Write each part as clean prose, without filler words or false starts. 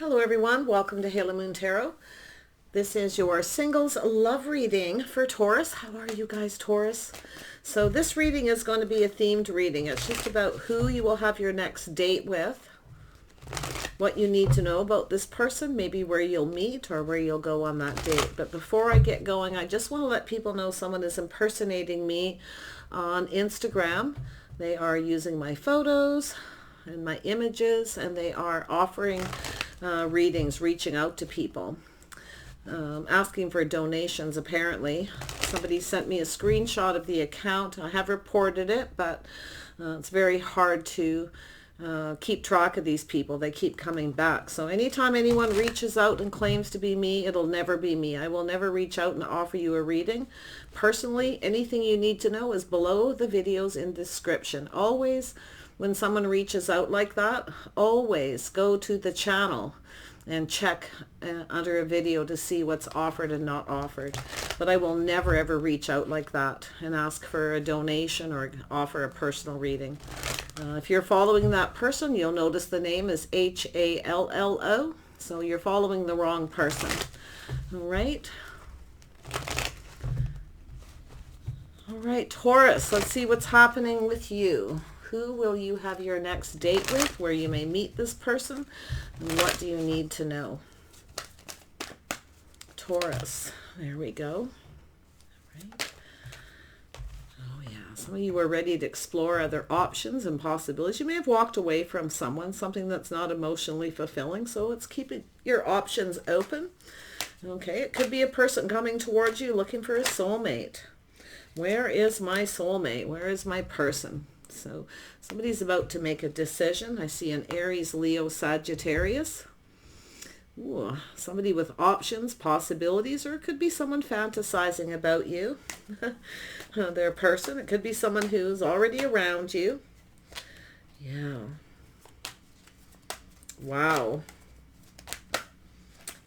Hello everyone, welcome to Halo Moon Tarot. This is your singles love reading for Taurus. How are you guys, Taurus? So this reading is going to be a themed reading. It's just about who you will have your next date with, what you need to know about this person, maybe where you'll meet or where you'll go on that date. But before I get going, I just want to let people know someone is impersonating me on Instagram. They are using my photos and my images, and they are offering readings, reaching out to people, asking for donations. Apparently somebody sent me a screenshot of the account. I have reported it, but it's very hard to keep track of these people. They keep coming back. So anytime anyone reaches out and claims to be me, it'll never be me. I will never reach out and offer you a reading. Personally, anything you need to know is below the videos in description. Always, when someone reaches out like that, always go to the channel and check under a video to see what's offered and not offered. But I will never ever reach out like that and ask for a donation or offer a personal reading. If you're following that person, you'll notice the name is Hallo. So you're following the wrong person. All right. All right, Taurus, let's see what's happening with you. Who will you have your next date with, where you may meet this person, and what do you need to know? Taurus, there we go. All right. Oh yeah, some of you are ready to explore other options and possibilities. You may have walked away from someone, something that's not emotionally fulfilling, so it's keeping your options open. Okay, it could be a person coming towards you looking for a soulmate. Where is my soulmate? Where is my person? So somebody's about to make a decision. I see an Aries, Leo, Sagittarius. Ooh, somebody with options, possibilities, or it could be someone fantasizing about you. Their person. It could be someone who's already around you. Yeah. Wow.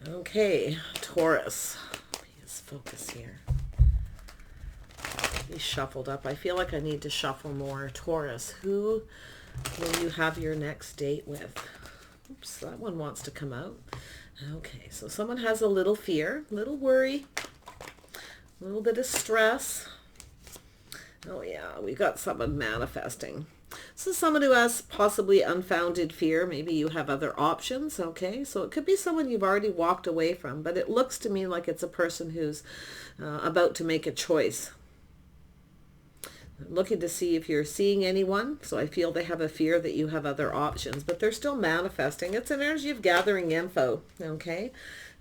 Okay, Taurus. Please focus here. Be shuffled up. I feel like I need to shuffle more. Taurus, who will you have your next date with? Oops, that one wants to come out. Okay, so someone has a little fear, little worry, a little bit of stress. Oh yeah, we got someone manifesting. This is someone who has possibly unfounded fear. Maybe you have other options. Okay, so it could be someone you've already walked away from, but it looks to me like it's a person who's about to make a choice. Looking to see if you're seeing anyone. So I feel they have a fear that you have other options, but they're still manifesting. It's an energy of gathering info. Okay.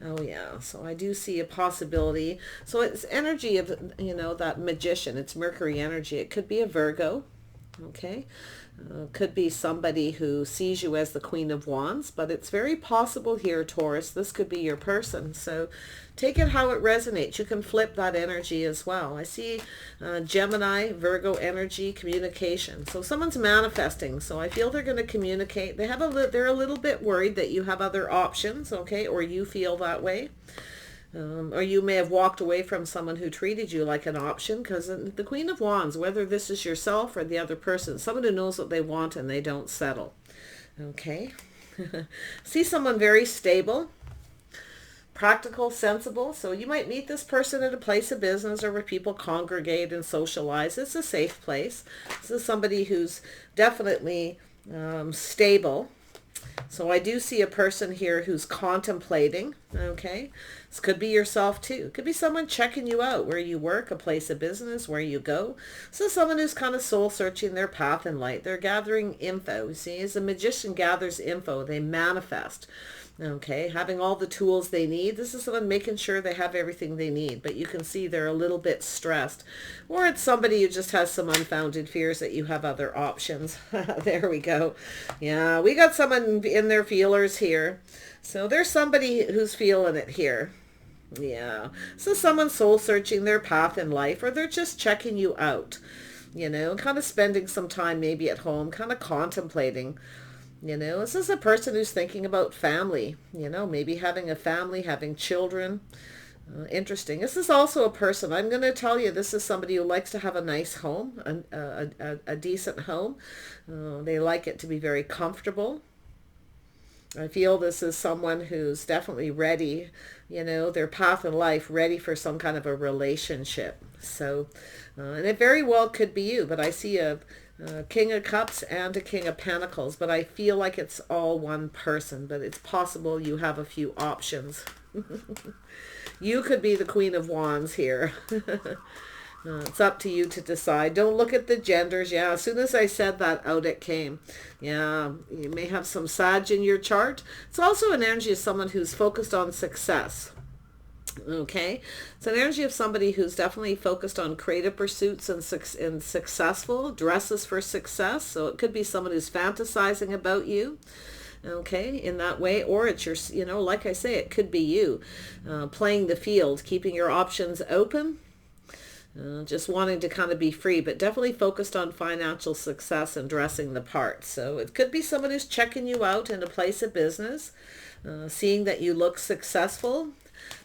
Oh yeah. So I do see a possibility. So it's energy of, you know, that magician. It's Mercury energy. It could be a Virgo. Okay. Could be somebody who sees you as the Queen of Wands, but it's very possible here, Taurus, this could be your person. So take it how it resonates. You can flip that energy as well. I see Gemini, Virgo energy, communication. So someone's manifesting. So I feel they're going to communicate. They're a little bit worried that you have other options, okay, or you feel that way. Or you may have walked away from someone who treated you like an option, because the Queen of Wands, whether this is yourself or the other person, someone who knows what they want and they don't settle. Okay. See someone very stable, practical, sensible. So you might meet this person at a place of business or where people congregate and socialize. It's a safe place. This is somebody who's definitely stable. So I do see a person here who's contemplating. Okay. This could be yourself too. It could be someone checking you out where you work, a place of business, where you go. So someone who's kind of soul searching their path in light. They're gathering info. See, as a magician gathers info, they manifest. Okay, having all the tools they need. This is someone making sure they have everything they need, but you can see they're a little bit stressed. Or it's somebody who just has some unfounded fears that you have other options. There we go. Yeah, we got someone in their feelers here. So there's somebody who's feeling it here. Yeah, so someone's soul searching their path in life, or they're just checking you out, you know, kind of spending some time maybe at home, kind of contemplating. You know, this is a person who's thinking about family, you know, maybe having a family, having children. Interesting. This is also a person, I'm going to tell you, this is somebody who likes to have a nice home, a decent home. They like it to be very comfortable. I feel this is someone who's definitely ready, their path in life, ready for some kind of a relationship. So, and it very well could be you, but I see a King of Cups and a King of Pentacles, but I feel like it's all one person, but it's possible you have a few options. You could be the Queen of Wands here. It's up to you to decide. Don't look at the genders. Yeah, as soon as I said that, out it came. Yeah, you may have some Sag in your chart. It's also an energy of someone who's focused on success. Okay, it's an energy of somebody who's definitely focused on creative pursuits and successful, dresses for success. So it could be someone who's fantasizing about you. Okay, in that way, or it's your, like I say, it could be you playing the field, keeping your options open. Just wanting to kind of be free, but definitely focused on financial success and dressing the part. So it could be someone who's checking you out in a place of business, seeing that you look successful.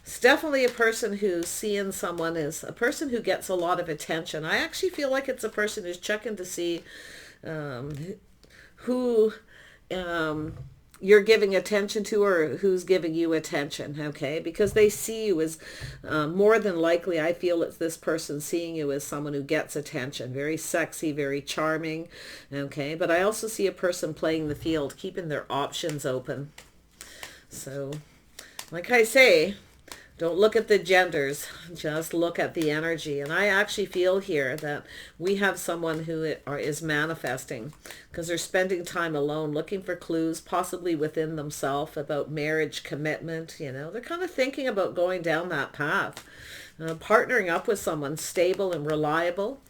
It's definitely a person who's seeing someone as a person who gets a lot of attention. I actually feel like it's a person who's checking to see who you're giving attention to, or who's giving you attention. Okay, because they see you as more than likely, I feel it's this person seeing you as someone who gets attention, very sexy, very charming. Okay, but I also see a person playing the field, keeping their options open. So like I say, don't look at the genders, just look at the energy. And I actually feel here that we have someone who is manifesting because they're spending time alone, looking for clues, possibly within themselves, about marriage, commitment. They're kind of thinking about going down that path, partnering up with someone stable and reliable.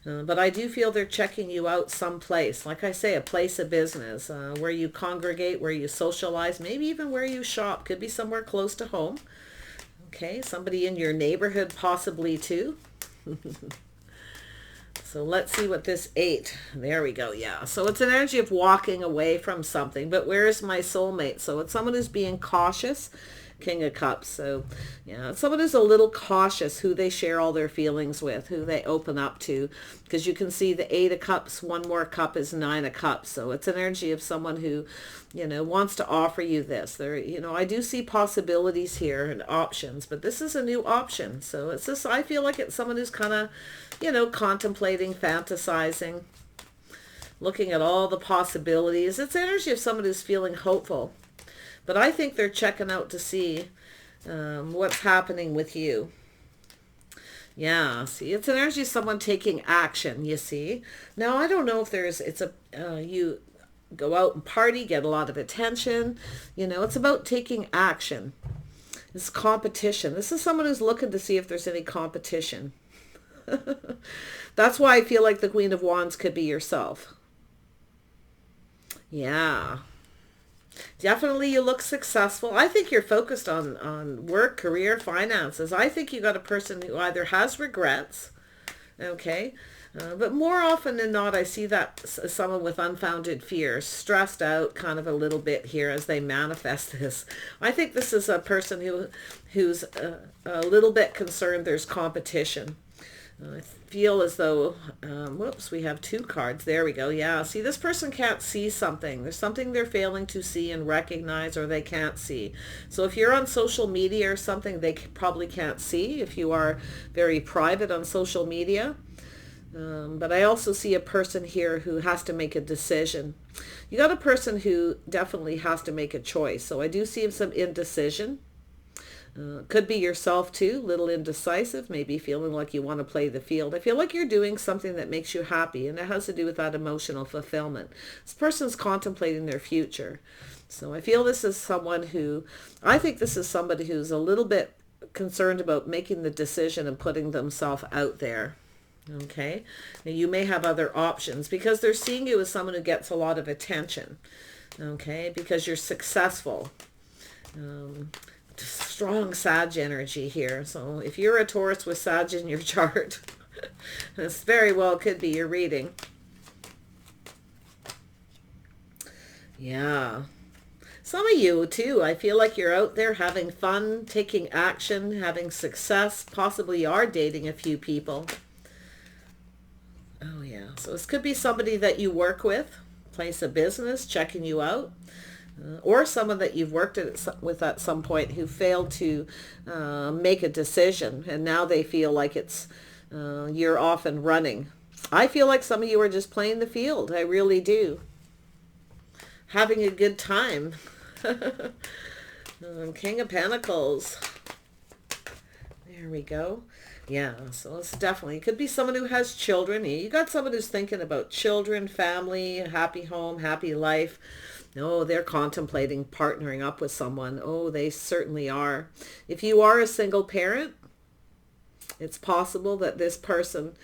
But I do feel they're checking you out someplace. Like I say, a place of business, where you congregate, where you socialize, maybe even where you shop. Could be somewhere close to home. Okay, somebody in your neighborhood possibly too. So let's see what this 8, there we go. Yeah, so it's an energy of walking away from something, but where is my soulmate? So it's someone who's being cautious. King of Cups. So yeah, someone who's a little cautious who they share all their feelings with, who they open up to, because you can see the 8 of Cups, one more cup is 9 of Cups. So it's an energy of someone who, wants to offer you this. I do see possibilities here and options, but this is a new option. So it's this, I feel like it's someone who's kind of, contemplating, fantasizing, looking at all the possibilities. It's energy of someone who's feeling hopeful. But I think they're checking out to see what's happening with you. Yeah, see, it's an energy of someone taking action, you see. Now, I don't know if you go out and party, get a lot of attention. It's about taking action. It's competition. This is someone who's looking to see if there's any competition. That's why I feel like the Queen of Wands could be yourself. Yeah. Definitely you look successful. I think you're focused on work, career, finances. I think you got a person who either has regrets, okay, but more often than not, I see that someone with unfounded fears, stressed out kind of a little bit here as they manifest this. I think this is a person who's a little bit concerned there's competition. I feel as though, whoops, we have 2 cards. There we go. Yeah, see, this person can't see something. There's something they're failing to see and recognize, or they can't see. So if you're on social media or something, they probably can't see if you are very private on social media. But I also see a person here who has to make a decision. You got a person who definitely has to make a choice. So I do see some indecision. Could be yourself too, little indecisive, maybe feeling like you want to play the field. I feel like you're doing something that makes you happy, and it has to do with that emotional fulfillment. This person's contemplating their future. So I feel this is someone I think this is somebody who's a little bit concerned about making the decision and putting themselves out there. Okay, now you may have other options because they're seeing you as someone who gets a lot of attention. Okay, because you're successful. Strong Sag energy here. So if you're a Taurus with Sag in your chart, this very well could be your reading. Yeah. Some of you too, I feel like you're out there having fun, taking action, having success, possibly are dating a few people. Oh yeah. So this could be somebody that you work with, place of business, checking you out. or someone that you've worked with at some point who failed to make a decision, and now they feel like it's you're off and running. I feel like some of you are just playing the field. I really do. Having a good time. King of Pentacles. There we go. Yeah, so it's definitely, it could be someone who has children. You got someone who's thinking about children, family, happy home, happy life. No, they're contemplating partnering up with someone. Oh, they certainly are. If you are a single parent, it's possible that this person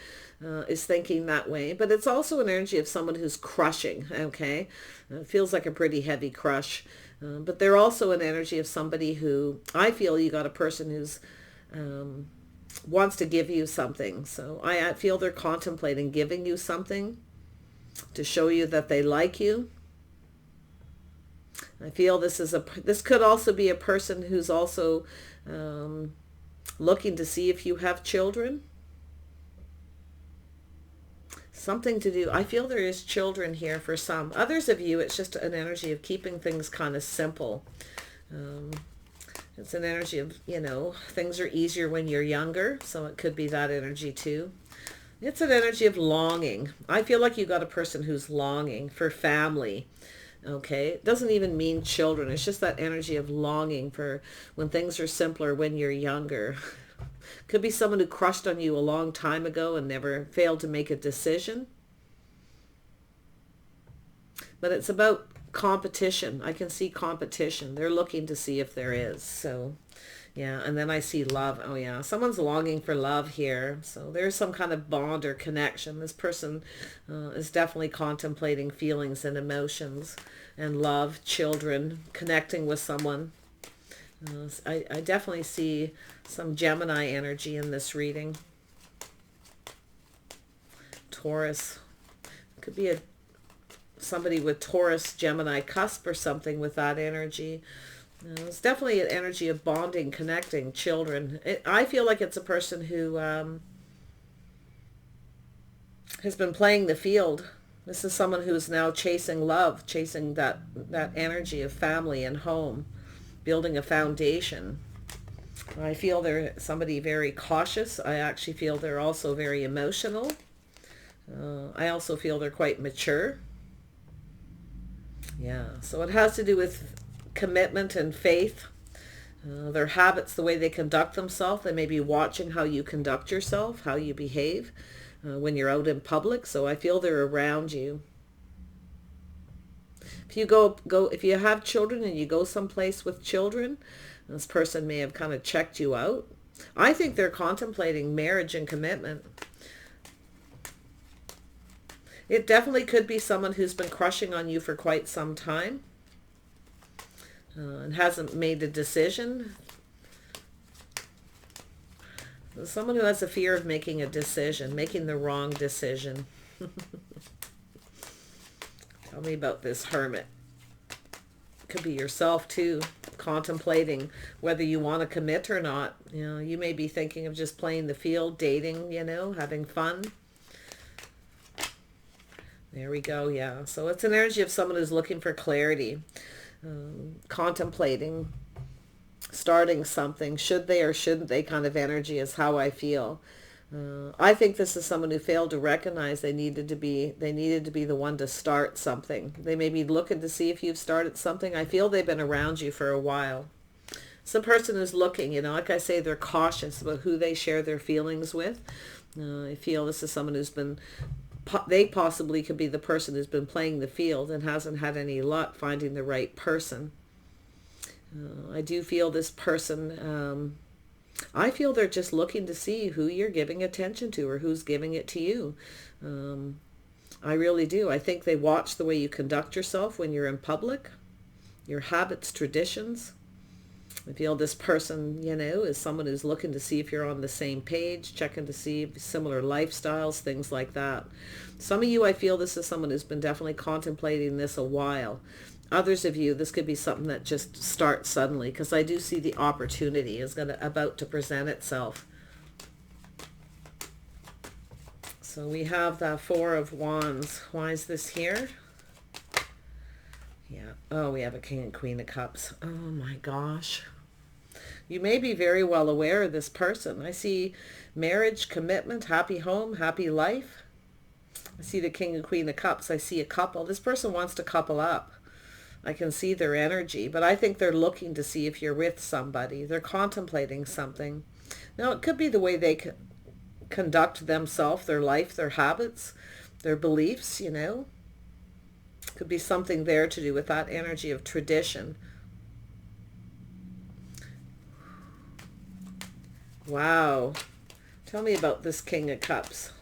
is thinking that way. But it's also an energy of someone who's crushing, okay? It feels like a pretty heavy crush. But they're also an energy of somebody who, I feel you got a person who's wants to give you something. So I feel they're contemplating giving you something to show you that they like you. I feel this could also be a person who's also looking to see if you have children. Something to do. I feel there is children here for some. Others of you, it's just an energy of keeping things kind of simple. It's an energy of, things are easier when you're younger. So it could be that energy too. It's an energy of longing. I feel like you got a person who's longing for family. Okay, it doesn't even mean children. It's just that energy of longing for when things are simpler when you're younger. Could be someone who crushed on you a long time ago and never failed to make a decision. But it's about competition. I can see competition. They're looking to see if there is. So, yeah. And then I see love. Oh, yeah. Someone's longing for love here. So there's some kind of bond or connection. This person is definitely contemplating feelings and emotions and love, children, connecting with someone. I definitely see some Gemini energy in this reading. Taurus. Could be somebody with Taurus, Gemini cusp or something with that energy. It's definitely an energy of bonding, connecting, children. I feel like it's a person who has been playing the field. This is someone who's now chasing love, chasing that energy of family and home, building a foundation. I feel they're somebody very cautious. I actually feel they're also very emotional. I also feel they're quite mature. Yeah, so it has to do with commitment and faith. Their habits, the way they conduct themselves. They may be watching how you conduct yourself, how you behave when you're out in public. So I feel they're around you. If you if you have children and you go someplace with children, this person may have kind of checked you out. I think they're contemplating marriage and commitment. It definitely could be someone who's been crushing on you for quite some time and hasn't made a decision. Someone who has a fear of making a decision, making the wrong decision. Tell me about this Hermit. Could be yourself too, contemplating whether you want to commit or not. You may be thinking of just playing the field, dating, having fun. There we go. Yeah. So it's an energy of someone who's looking for clarity, contemplating, starting something. Should they or shouldn't they kind of energy is how I feel. I think this is someone who failed to recognize they needed to be the one to start something. They may be looking to see if you've started something. I feel they've been around you for a while. Some person who's looking, like I say, they're cautious about who they share their feelings with. I feel this is someone who's been, they possibly could be the person who's been playing the field and hasn't had any luck finding the right person. I do feel this person, I feel they're just looking to see who you're giving attention to or who's giving it to you. I really do. I think they watch the way you conduct yourself when you're in public, your habits, traditions. I feel this person, is someone who's looking to see if you're on the same page, checking to see similar lifestyles, things like that. Some of you, I feel this is someone who's been definitely contemplating this a while. Others of you, this could be something that just starts suddenly, because I do see the opportunity is about to present itself. So we have the Four of Wands. Why is this here? Yeah. Oh, we have a King and Queen of Cups. Oh my gosh. You may be very well aware of this person. I see marriage, commitment, happy home, happy life. I see the King and Queen of Cups. I see a couple. This person wants to couple up. I can see their energy, but I think they're looking to see if you're with somebody. They're contemplating something. Now, it could be the way they conduct themselves, their life, their habits, their beliefs, you know. Could be something there to do with that energy of tradition. Wow. Tell me about this King of Cups.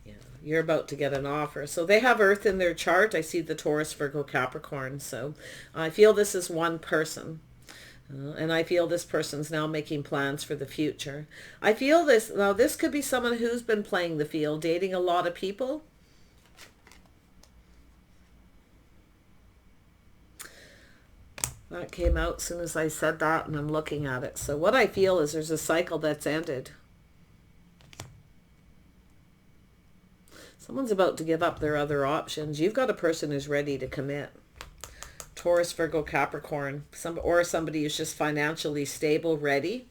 Yeah, you're about to get an offer. So they have Earth in their chart. I see the Taurus, Virgo, Capricorn. So I feel this is one person. And I feel this person's now making plans for the future. I feel this, now this could be someone who's been playing the field, dating a lot of people. That came out as soon as I said that, and I'm looking at it. So what I feel is there's a cycle that's ended. Someone's about to give up their other options. You've got a person who's ready to commit. Taurus, Virgo, Capricorn, somebody who's just financially stable, ready.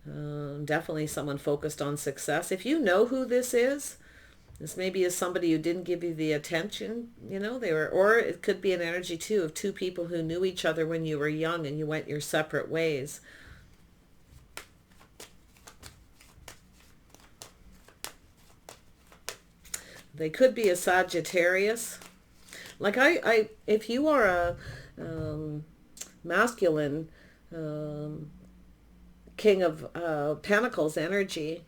Definitely someone focused on success. If you know who this maybe is somebody who didn't give you the attention, you know, or it could be an energy too of two people who knew each other when you were young and you went your separate ways. They could be a Sagittarius. Like if you are a masculine King of Pentacles energy,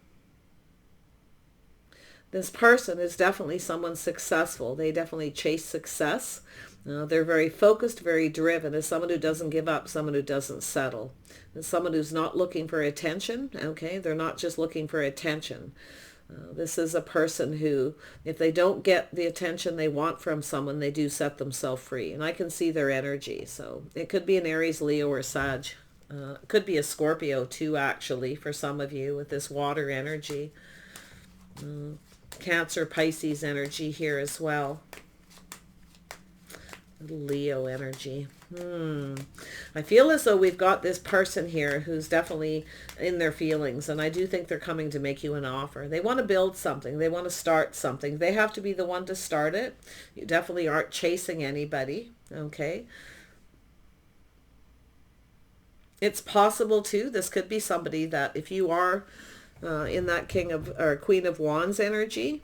this person is definitely someone successful. They definitely chase success. They're very focused, very driven. As someone who doesn't give up, someone who doesn't settle. As someone who's not looking for attention, okay? They're not just looking for attention. This is a person who, if they don't get the attention they want from someone, they do set themselves free. And I can see their energy. So it could be an Aries, Leo, or Sag. It could be a Scorpio too, actually, for some of you with this water energy. Cancer, Pisces energy here as well. Leo energy. I feel as though we've got this person here who's definitely in their feelings, and I do think they're coming to make you an offer. They want to build something. They want to start something. They have to be the one to start it. You definitely aren't chasing anybody, okay? It's possible too, this could be somebody that if you are in that King of or Queen of Wands energy,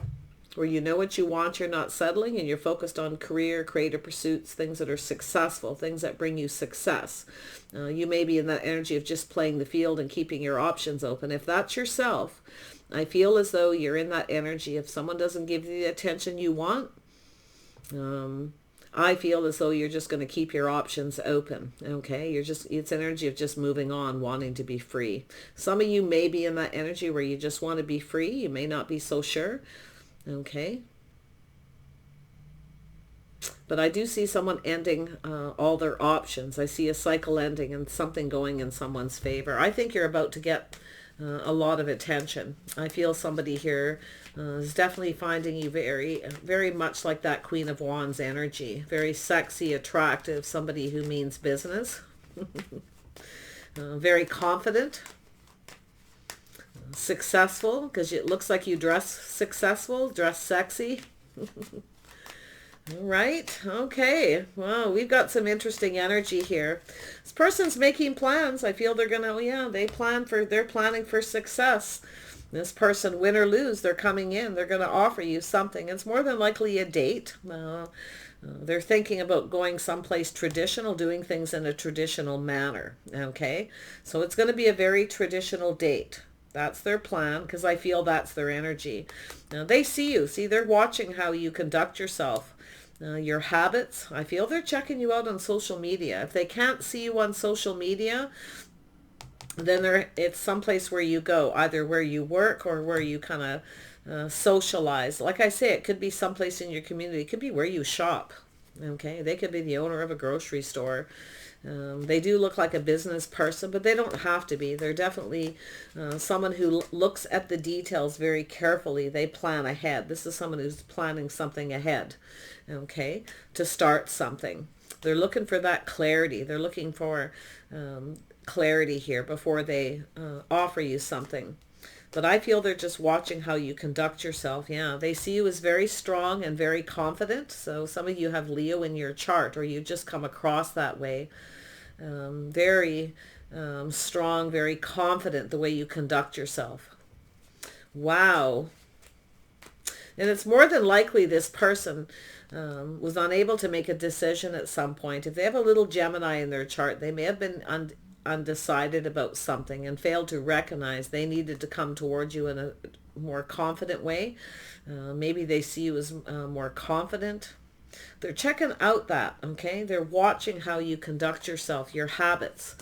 where you know what you want, you're not settling, and you're focused on career, creative pursuits, things that are successful, things that bring you success. You may be in that energy of just playing the field and keeping your options open. If that's yourself, I feel as though you're in that energy. If someone doesn't give you the attention you want, I feel as though you're just going to keep your options open. Okay, it's energy of just moving on, wanting to be free. Some of you may be in that energy where you just want to be free. You may not be so sure. Okay. But I do see someone ending all their options. I see a cycle ending and something going in someone's favor. I think you're about to get a lot of attention. I feel somebody here is definitely finding you very, very much like that Queen of Wands energy. Very sexy, attractive, somebody who means business. Very confident. Successful, because it looks like you dress successful, dress sexy. All right. Okay. Wow. We've got some interesting energy here. This person's making plans. I feel they're going to, yeah, they're planning for success. This person, win or lose, they're coming in. They're going to offer you something. It's more than likely a date. They're thinking about going someplace traditional, doing things in a traditional manner. Okay. So it's going to be a very traditional date. That's their plan, because I feel that's their energy. Now they see you. See, they're watching how you conduct yourself. Your habits. I feel they're checking you out on social media. If they can't see you on social media, then it's someplace where you go, either where you work or where you kind of socialize. Like I say, it could be someplace in your community. It could be where you shop. Okay, they could be the owner of a grocery store. They do look like a business person, but they don't have to be. They're definitely someone who looks at the details very carefully. They plan ahead. This is someone who's planning something ahead, okay, to start something. They're looking for that clarity. They're looking for clarity here before they offer you something. But I feel they're just watching how you conduct yourself. Yeah, they see you as very strong and very confident. So some of you have Leo in your chart, or you just come across that way. Very strong, very confident the way you conduct yourself. Wow. And it's more than likely this person was unable to make a decision at some point. If they have a little Gemini in their chart, they may have been undecided about something and failed to recognize they needed to come towards you in a more confident way. Maybe they see you as more confident. They're checking out that, okay? They're watching how you conduct yourself, your habits,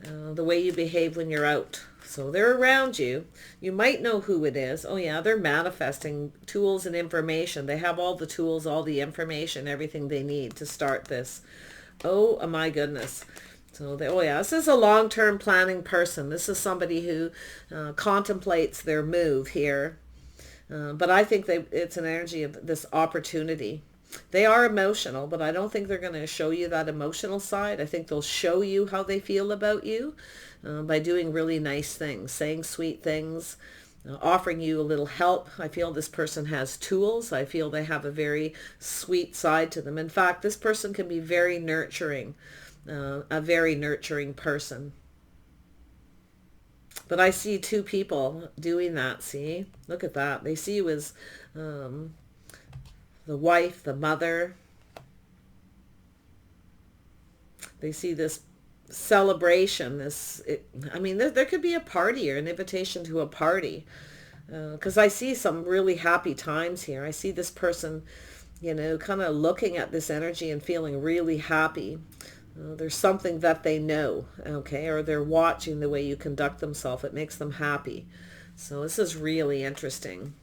the way you behave when you're out. So they're around you. You might know who it is. Oh yeah, they're manifesting tools and information. They have all the tools, all the information, everything they need to start this. Oh my goodness. So oh yeah, this is a long-term planning person. This is somebody who contemplates their move here. But I think it's an energy of this opportunity. They are emotional, but I don't think they're going to show you that emotional side. I think they'll show you how they feel about you by doing really nice things, saying sweet things, offering you a little help. I feel this person has tools. I feel they have a very sweet side to them. In fact, this person can be very nurturing, a very nurturing person. But I see two people doing that, see? Look at that. They see you as the wife, the mother. They see this celebration, there could be a party or an invitation to a party. Because I see some really happy times here. I see this person, kind of looking at this energy and feeling really happy. There's something that they know, okay, or they're watching the way you conduct themselves. It makes them happy. So this is really interesting.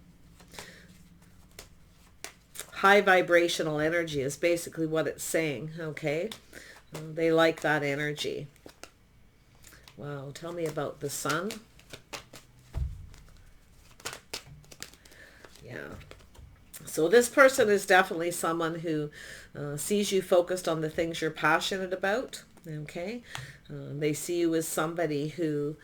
High vibrational energy is basically what it's saying, okay? They like that energy. Wow, tell me about the sun. Yeah. So this person is definitely someone who sees you focused on the things you're passionate about, okay? They see you as somebody who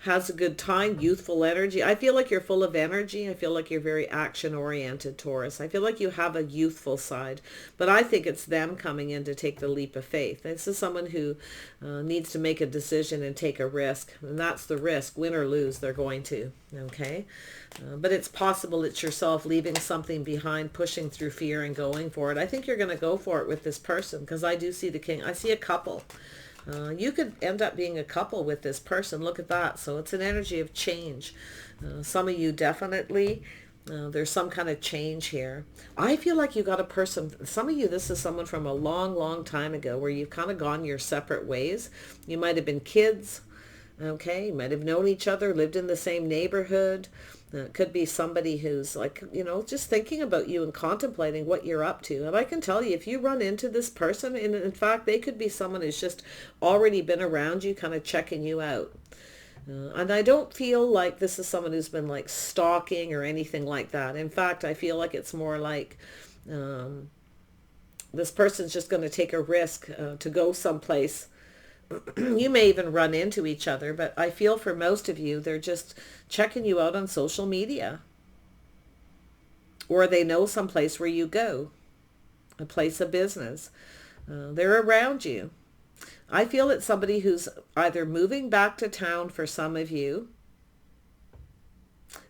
has a good time, youthful energy. I feel like you're full of energy. I feel like you're very action-oriented, Taurus. I feel like you have a youthful side, but I think it's them coming in to take the leap of faith. This is someone who needs to make a decision and take a risk, and that's the risk. Win or lose, they're going to, okay? But it's possible it's yourself leaving something behind, pushing through fear and going for it. I think you're going to go for it with this person because I do see the king. I see a couple. You could end up being a couple with this person. Look at that. So it's an energy of change. Some of you definitely, there's some kind of change here. I feel like you got a person, some of you, this is someone from a long, long time ago where you've kind of gone your separate ways. You might have been kids. Okay, you might have known each other, lived in the same neighborhood. It could be somebody who's like, just thinking about you and contemplating what you're up to. And I can tell you, if you run into this person, and in fact, they could be someone who's just already been around you, kind of checking you out. And I don't feel like this is someone who's been like stalking or anything like that. In fact, I feel like it's more like this person's just going to take a risk to go someplace. You may even run into each other, but I feel for most of you, they're just checking you out on social media. Or they know some place where you go, a place of business. They're around you. I feel it's somebody who's either moving back to town for some of you,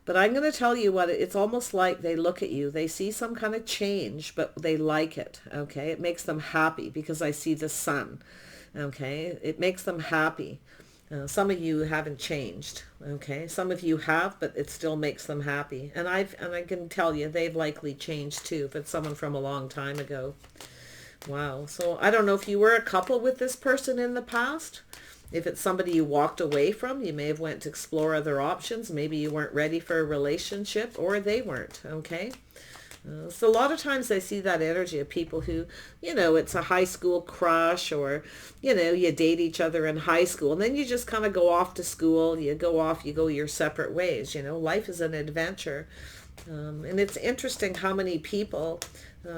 but I'm going to tell you what, it's almost like they look at you, they see some kind of change, but they like it, okay? It makes them happy because I see the sun. Okay, it makes them happy. Some of you haven't changed. Okay, some of you have, but it still makes them happy. And I can tell you, they've likely changed too. If it's someone from a long time ago. Wow. So I don't know if you were a couple with this person in the past. If it's somebody you walked away from, you may have went to explore other options. Maybe you weren't ready for a relationship, or they weren't. Okay. So a lot of times I see that energy of people who, it's a high school crush, or, you date each other in high school and then you just kind of go off to school, you go your separate ways. Life is an adventure. And it's interesting how many people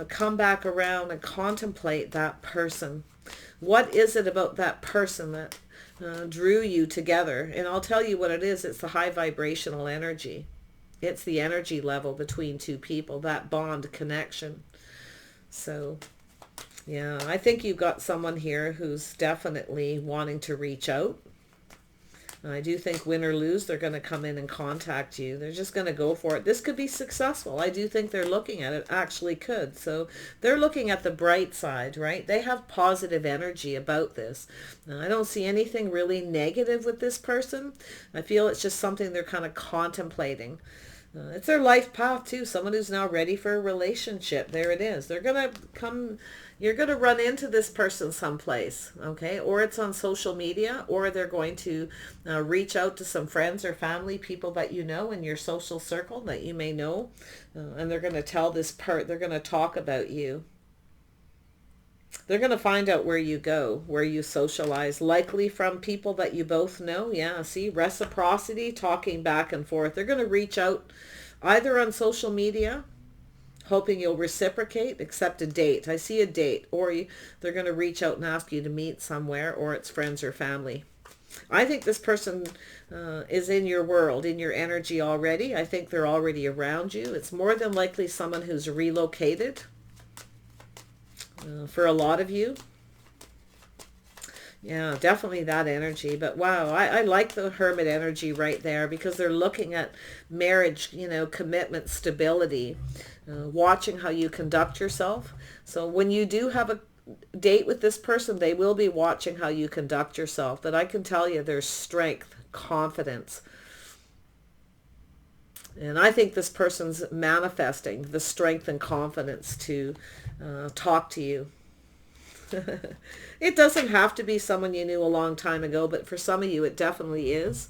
come back around and contemplate that person. What is it about that person that drew you together? And I'll tell you what it is. It's the high vibrational energy. It's the energy level between two people, that bond connection. So, yeah, I think you've got someone here who's definitely wanting to reach out. I do think win or lose, they're going to come in and contact you. They're just going to go for it. This could be successful. I do think they're looking at it. Actually could. So they're looking at the bright side, right? They have positive energy about this. Now, I don't see anything really negative with this person. I feel it's just something they're kind of contemplating. It's their life path too. Someone who's now ready for a relationship. There it is. They're going to come, you're going to run into this person someplace, okay? Or it's on social media, or they're going to reach out to some friends or family, people that you know in your social circle that you may know. And they're going to tell they're going to talk about you. They're going to find out where you go, where you socialize, likely from people that you both know. Yeah, see, reciprocity, talking back and forth. They're going to reach out either on social media, hoping you'll reciprocate, accept a date. I see a date. Or they're going to reach out and ask you to meet somewhere, or it's friends or family. I think this person is in your world, in your energy already. I think they're already around you. It's more than likely someone who's relocated. For a lot of you. Yeah, definitely that energy. But wow, I like the Hermit energy right there, because they're looking at marriage, commitment, stability, watching how you conduct yourself. So when you do have a date with this person, they will be watching how you conduct yourself. But I can tell you there's strength, confidence. And I think this person's manifesting the strength and confidence to talk to you. It doesn't have to be someone you knew a long time ago, but for some of you it definitely is.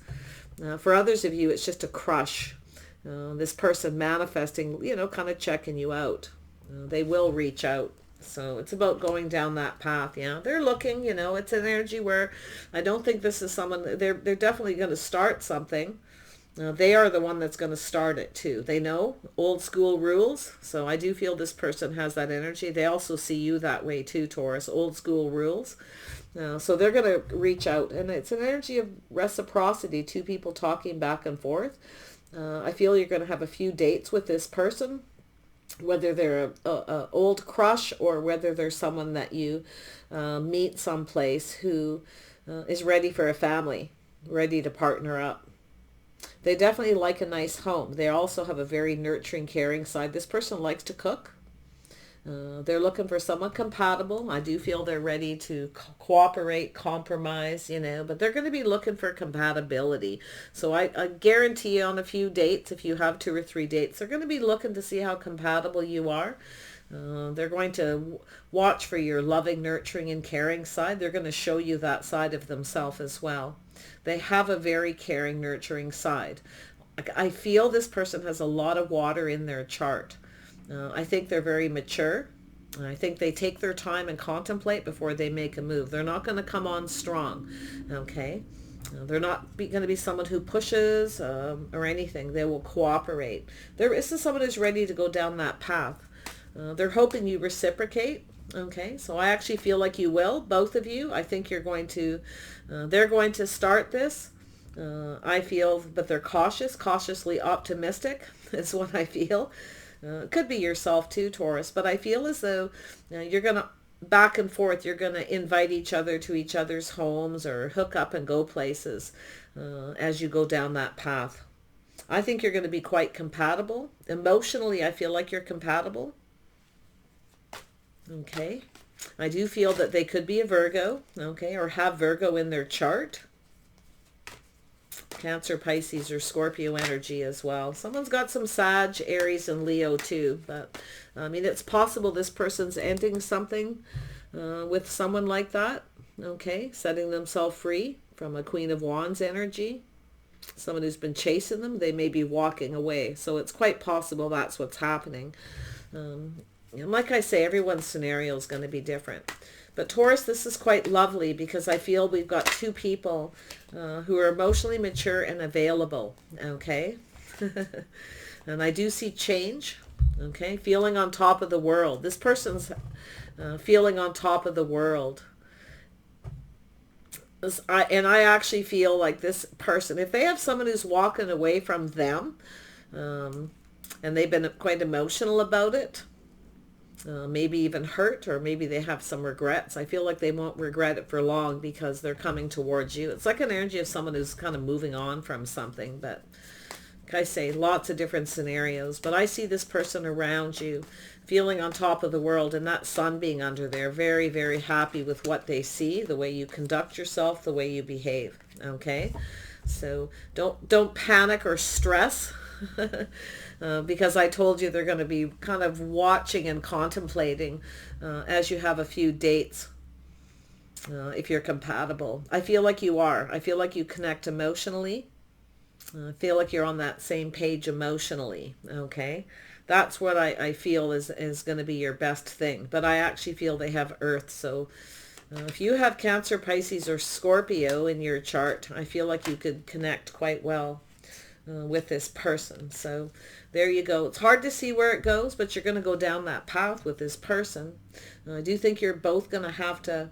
For others of you it's just a crush. This person manifesting, kind of checking you out. They will reach out. So it's about going down that path. Yeah, they're looking, it's an energy where I don't think this is someone, they're definitely going to start something. They are the one that's going to start it too. They know old school rules. So I do feel this person has that energy. They also see you that way too, Taurus. Old school rules. So they're going to reach out. And it's an energy of reciprocity. Two people talking back and forth. I feel you're going to have a few dates with this person. Whether they're a old crush, or whether they're someone that you meet someplace who is ready for a family. Ready to partner up. They definitely like a nice home. They also have a very nurturing, caring side. This person likes to cook. They're looking for someone compatible. I do feel they're ready to cooperate, compromise, but they're going to be looking for compatibility. So I guarantee you on a few dates, if you have 2 or 3 dates, they're going to be looking to see how compatible you are. They're going to watch for your loving, nurturing, and caring side. They're going to show you that side of themselves as well. They have a very caring, nurturing side. I feel this person has a lot of water in their chart. I think they're very mature. I think they take their time and contemplate before they make a move. They're not going to come on strong, okay? They're not going to be someone who pushes or anything. They will cooperate. This is someone who's ready to go down that path. They're hoping you reciprocate. Okay, so I actually feel like you will, both of you. I think you're going to, they're going to start this. I feel, but they're cautiously optimistic is what I feel. It could be yourself too, Taurus, but I feel as though you're going to, back and forth, you're going to invite each other to each other's homes or hook up and go places as you go down that path. I think you're going to be quite compatible. Emotionally, I feel like you're compatible. Okay. I do feel that they could be a Virgo, okay, or have Virgo in their chart. Cancer, Pisces, or Scorpio energy as well. Someone's got some Sag, Aries, and Leo too. But, I mean, it's possible this person's ending something with someone like that, okay, setting themselves free from a Queen of Wands energy. Someone who's been chasing them, they may be walking away. So it's quite possible that's what's happening. And like I say, everyone's scenario is going to be different. But Taurus, this is quite lovely because I feel we've got two people who are emotionally mature and available, okay? And I do see change, okay? Feeling on top of the world. This person's feeling on top of the world. And I actually feel like this person, if they have someone who's walking away from them, and they've been quite emotional about it, maybe even hurt, or maybe they have some regrets. I feel like they won't regret it for long because they're coming towards you. It's like an energy of someone who's kind of moving on from something. But like I say, lots of different scenarios. But I see this person around you feeling on top of the world, and that sun being under there, very, very happy with what they see, the way you conduct yourself, the way you behave. Okay? So don't panic or stress. Because I told you they're going to be kind of watching and contemplating as you have a few dates, if you're compatible. I feel like you are. I feel like you connect emotionally. I feel like you're on that same page emotionally, okay? That's what I feel is going to be your best thing. But I actually feel they have Earth, so if you have Cancer, Pisces, or Scorpio in your chart, I feel like you could connect quite well with this person. So there you go. It's hard to see where it goes, but you're going to go down that path with this person. I do think you're both going to have to,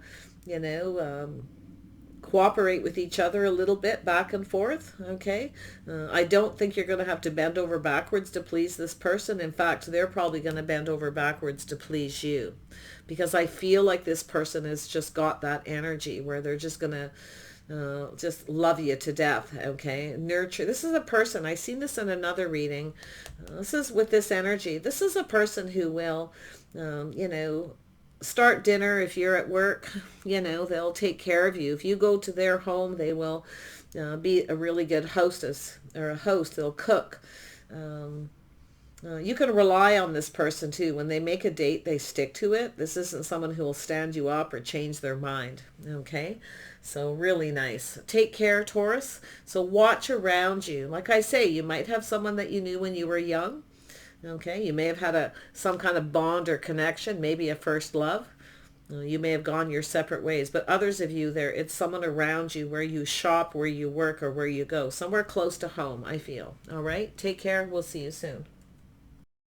cooperate with each other a little bit back and forth. Okay. I don't think you're going to have to bend over backwards to please this person. In fact, they're probably going to bend over backwards to please you, because I feel like this person has just got that energy where they're just going to just love you to death, okay? Nurture. This is a person, I've seen this in another reading. This is with this energy. This is a person who will, start dinner if you're at work. They'll take care of you. If you go to their home, they will be a really good hostess or a host. They'll cook. You can rely on this person too. When they make a date, they stick to it. This isn't someone who will stand you up or change their mind. Okay? So really nice. Take care, Taurus. So watch around you. Like I say, you might have someone that you knew when you were young. Okay? You may have had some kind of bond or connection, maybe a first love. You may have gone your separate ways, but others of you it's someone around you where you shop, where you work, or where you go. Somewhere close to home, I feel. All right? Take care. We'll see you soon.